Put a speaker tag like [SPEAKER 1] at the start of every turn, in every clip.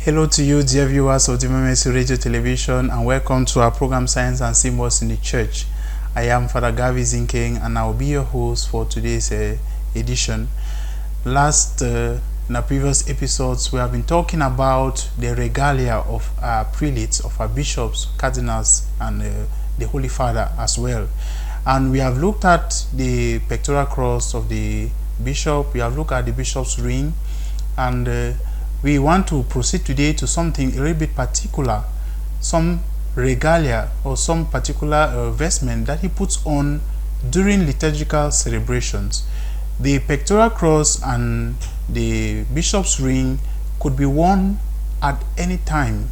[SPEAKER 1] Hello to you, dear viewers of the MMS Radio Television, and welcome to our program Science and Symbols in the Church. I am Father Gavi Zinking, and I will be your host for today's edition. In our previous episodes, we have been talking about the regalia of our prelates, of our bishops, cardinals, and the Holy Father as well. And we have looked at the pectoral cross of the bishop, we have looked at the bishop's ring, and we want to proceed today to something a little bit particular, some regalia or some particular vestment that he puts on during liturgical celebrations. The pectoral cross and the bishop's ring could be worn at any time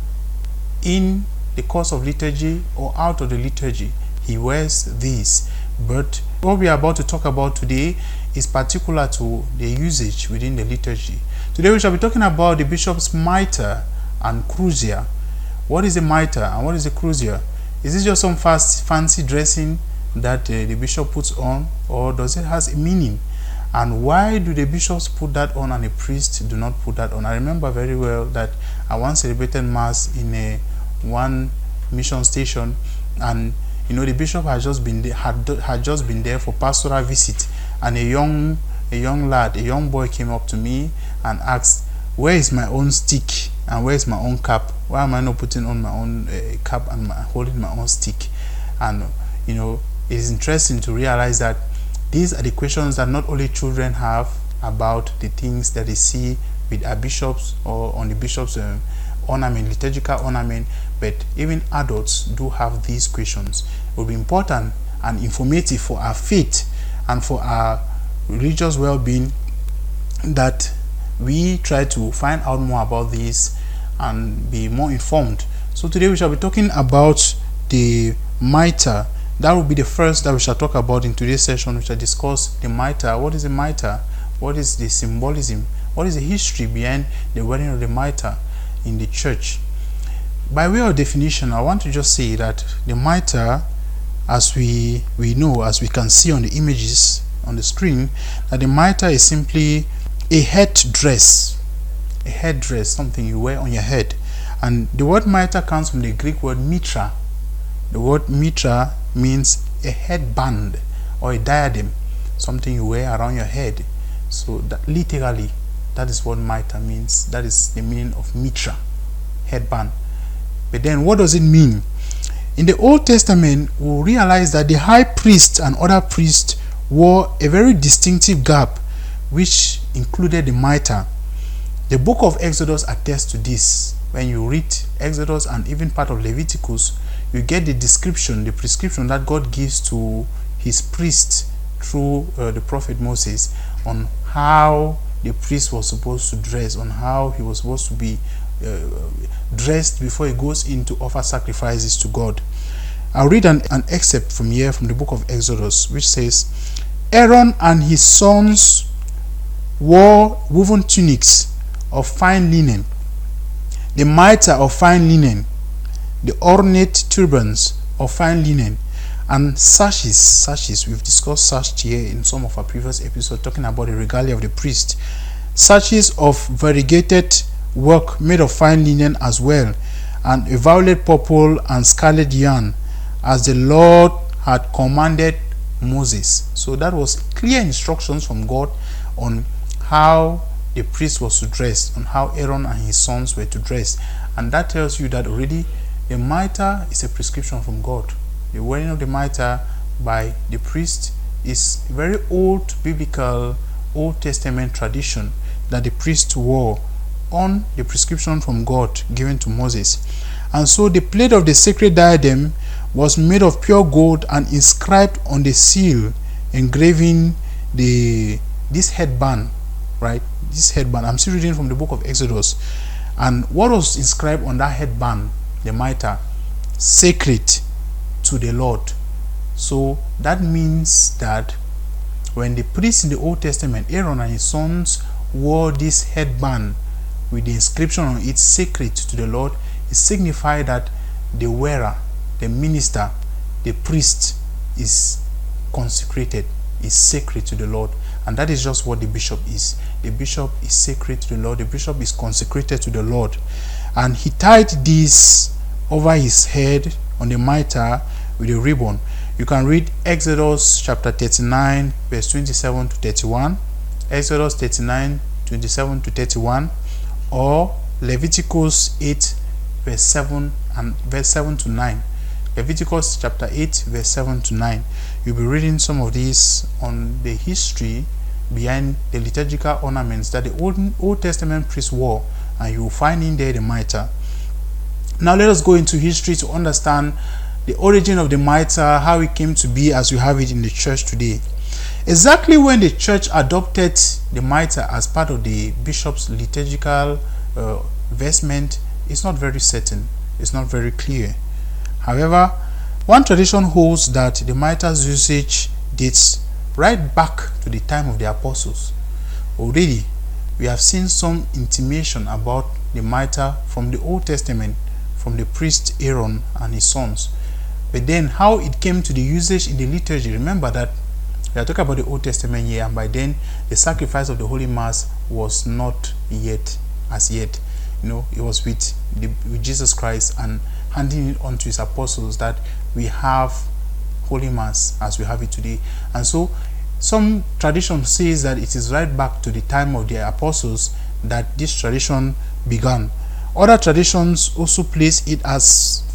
[SPEAKER 1] in the course of liturgy or out of the liturgy. He wears these, but what we are about to talk about today is particular to the usage within the liturgy. Today we shall be talking about the bishop's mitre and crucier. What is a mitre and what is a crucier? Is it just some fancy dressing that the bishop puts on, or does it has a meaning? And why do the bishops put that on and the priests do not put that on? I remember very well that I once celebrated mass in one mission station, and the bishop had just been there, had just been there for pastoral visit, and a young boy came up to me and asked, "Where is my own stick and where is my own cap? Why am I not putting on my own cap and holding my own stick?" And it is interesting to realize that these are the questions that not only children have about the things that they see with our bishops or on the bishop's ornament, liturgical ornament, but even adults do have these questions. It will be important and informative for our faith and for our religious well-being that we try to find out more about this and be more informed. So today we shall be talking about the mitre. That will be the first that we shall talk about in today's session. We shall discuss the mitre. What is a mitre? What is the symbolism? What is the history behind the wearing of the mitre in the church? By way of definition, I want to just say that the mitre, as we know, as we can see on the images on the screen, that the mitre is simply a headdress, something you wear on your head. And the word mitre comes from the Greek word mitra. The word mitra means a headband or a diadem, something you wear around your head. So that literally, that is what mitre means. That is the meaning of mitra, headband. But then what does it mean? In the Old Testament, we realize that the high priest and other priests wore a very distinctive garb, which included the mitre. The book of Exodus attests to this. When you read Exodus and even part of Leviticus, you get the description, the prescription that God gives to his priest through the prophet Moses on how the priest was supposed to dress, on how he was supposed to be dressed before he goes in to offer sacrifices to God. I'll read an excerpt from here from the book of Exodus, which says, "Aaron and his sons wore woven tunics of fine linen, the mitre of fine linen, the ornate turbans of fine linen, and sashes. We've discussed sash here in some of our previous episodes, talking about the regalia of the priest. Sashes of variegated work made of fine linen as well, and a violet, purple, and scarlet yarn, as the Lord had commanded Moses." So that was clear instructions from God on how the priest was to dress, on how Aaron and his sons were to dress. And that tells you that already the mitre is a prescription from God. The wearing of the mitre by the priest is very old biblical, Old Testament tradition that the priest wore on the prescription from God given to Moses. And so the plate of the sacred diadem was made of pure gold and inscribed on the seal, engraving this headband, right? This headband. I'm still reading from the book of Exodus. And what was inscribed on that headband, the mitre? Sacred to the Lord. So that means that when the priests in the Old Testament, Aaron and his sons, wore this headband with the inscription on it, "Sacred to the Lord," it signified that the wearer, the minister, the priest is consecrated, is sacred to the Lord. And that is just what the bishop is. The bishop is sacred to the Lord. The bishop is consecrated to the Lord. and he tied this over his head on the mitre with a ribbon. You can read Exodus chapter 39 verse 27 to 31, Exodus 39 27 to 31, or Leviticus 8 verse 7 and verse 7 to 9. Leviticus chapter 8 verse 7 to 9. You'll be reading some of these on the history behind the liturgical ornaments that the Old Testament priests wore, and you will find in there the mitre. Now let us go into history to understand the origin of the mitre, how it came to be as we have it in the church today. Exactly when the church adopted the mitre as part of the bishop's liturgical vestment is not very certain. It's not very clear. However, one tradition holds that the mitre's usage dates right back to the time of the apostles. Already, we have seen some intimation about the mitre from the Old Testament, from the priest Aaron and his sons. But then how it came to the usage in the liturgy, remember that we are talking about the Old Testament here, and by then the sacrifice of the Holy Mass was not yet, as yet. It was with Jesus Christ and handing it on to his apostles that we have Holy Mass as we have it today. And so some tradition says that it is right back to the time of the apostles that this tradition began. Other traditions also place its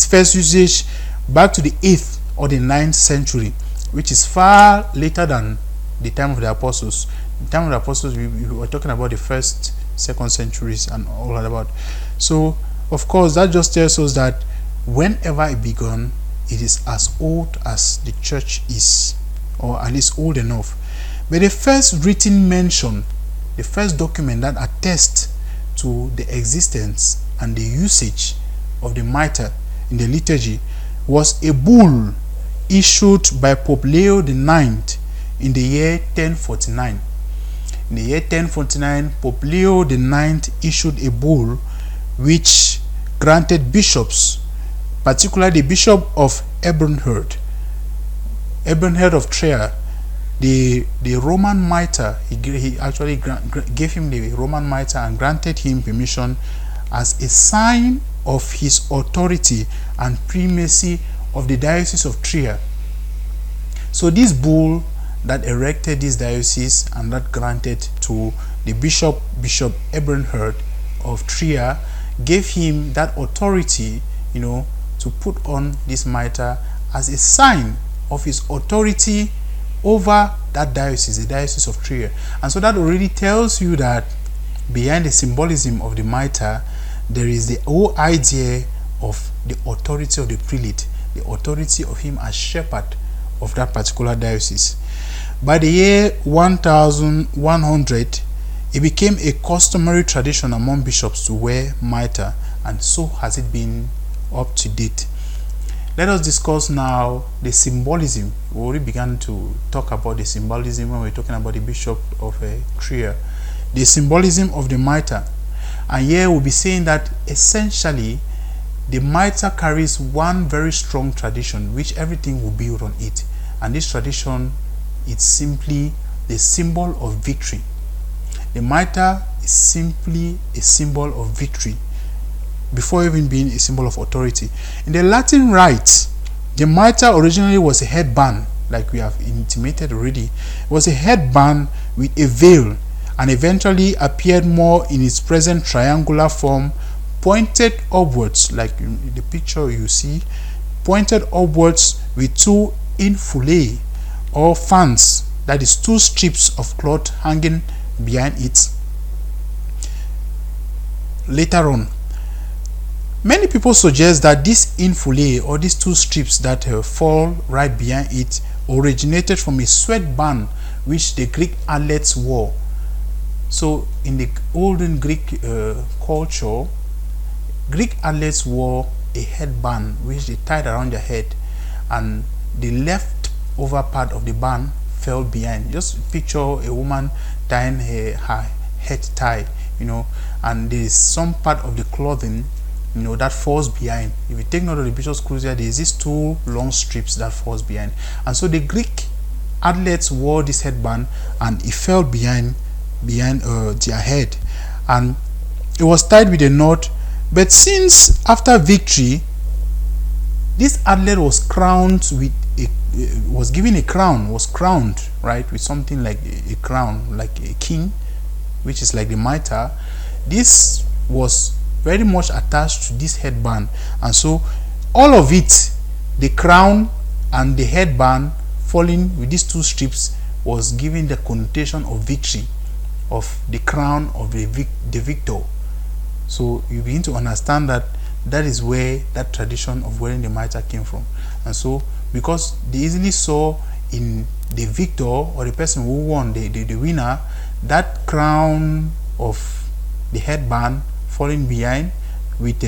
[SPEAKER 1] first usage back to the 8th or the 9th century, which is far later than the time of the apostles. The time of the apostles, we were talking about the 1st, 2nd centuries and all that about. So of course that just tells us that whenever it began, it is as old as the church is, or at least old enough. But the first written mention, the first document that attests to the existence and the usage of the mitre in the liturgy was a bull issued by Pope Leo IX in the year 1049. In the year 1049, Pope Leo IX issued a bull which granted bishops, particularly the Bishop of Eberhard of Trier, the Roman mitre. He actually gave him the Roman mitre and granted him permission as a sign of his authority and primacy of the Diocese of Trier. So this bull that erected this diocese and that granted to the Bishop Eberhard of Trier gave him that authority, to put on this mitre as a sign of his authority over that diocese, the Diocese of Trier. And so that already tells you that behind the symbolism of the mitre, there is the whole idea of the authority of the prelate, the authority of him as shepherd of that particular diocese. By the year 1100, it became a customary tradition among bishops to wear mitre, and so has it been up to date. Let us discuss now the symbolism. We already began to talk about the symbolism when we were talking about the Bishop of Trier. The symbolism of the mitre. And here we'll be saying that essentially the mitre carries one very strong tradition which everything will build on it. And this tradition is simply the symbol of victory. The mitre is simply a symbol of victory before even being a symbol of authority. In the Latin Rite, the mitre originally was a headband, like we have intimated already. It was a headband with a veil, and eventually appeared more in its present triangular form, pointed upwards, like in the picture you see, pointed upwards with two infulae or fans, that is two strips of cloth hanging behind it. Later on, many people suggest that this infulae or these two strips that fall right behind it originated from a sweatband which the Greek athletes wore. So in the olden Greek culture, Greek athletes wore a headband which they tied around their head, and the left over part of the band fell behind. Just picture a woman tying her head tie, and there is some part of the clothing that falls behind. If you take note of the bishop's crucier, there is these two long strips that falls behind, and so the Greek athletes wore this headband and it fell behind their head. And it was tied with a knot. But since after victory, this athlete was crowned with was given a crown, was crowned, right, with something like a crown, like a king, which is like the mitre. This was very much attached to this headband, and so all of it, the crown and the headband falling with these two strips, was given the connotation of victory, of the crown of the victor. So you begin to understand that that is where that tradition of wearing the mitre came from. And so because they easily saw in the victor, or the person who won, the winner, that crown of the headband falling behind, with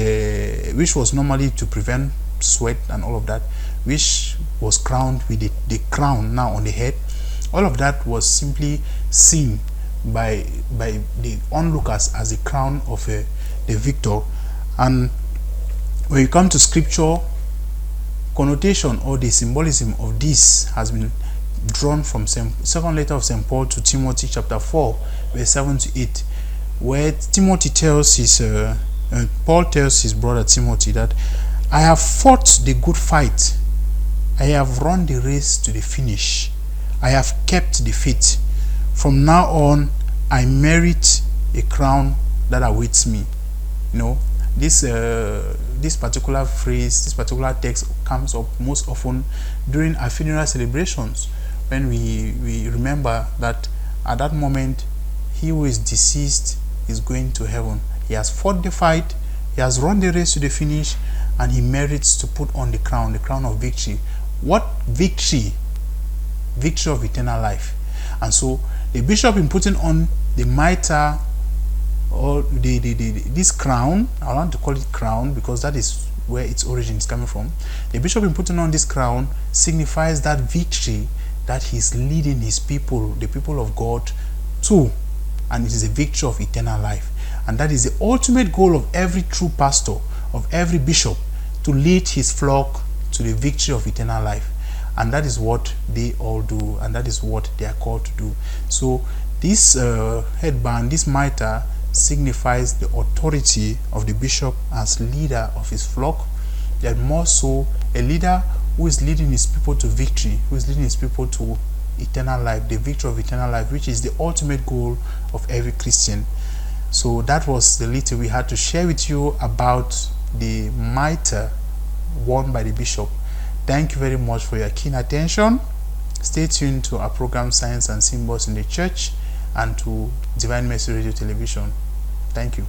[SPEAKER 1] which was normally to prevent sweat and all of that, which was crowned with the crown now on the head. All of that was simply seen by the onlookers as the crown of the victor. And when you come to scripture, connotation or the symbolism of this has been drawn from second letter of St. Paul to Timothy, chapter 4, verse 7 to 8, where Timothy tells his Paul tells his brother Timothy that I have fought the good fight, I have run the race to the finish, I have kept the faith. From now on, I merit a crown that awaits me. You know, this particular phrase, this particular text comes up most often during our funeral celebrations, when we remember that at that moment, he who is deceased is going to heaven. He has fought the fight, he has run the race to the finish, and he merits to put on the crown of victory. What victory? Victory of eternal life. And so the bishop, in putting on the mitre, or this crown, I want to call it crown because that is where its origin is coming from. The bishop, in putting on this crown, signifies that victory that he's leading his people, the people of God, to, and it is a victory of eternal life. And that is the ultimate goal of every true pastor, of every bishop, to lead his flock to the victory of eternal life. And that is what they all do, and that is what they are called to do. So this headband, this mitre, signifies the authority of the bishop as leader of his flock, yet more so a leader who is leading his people to victory, who is leading his people to eternal life, the victory of eternal life, which is the ultimate goal of every Christian. So that was the little we had to share with you about the mitre worn by the bishop. Thank you very much for your keen attention. Stay tuned to our program Science and Symbols in the Church, and to Divine Mercy Radio Television. Thank you.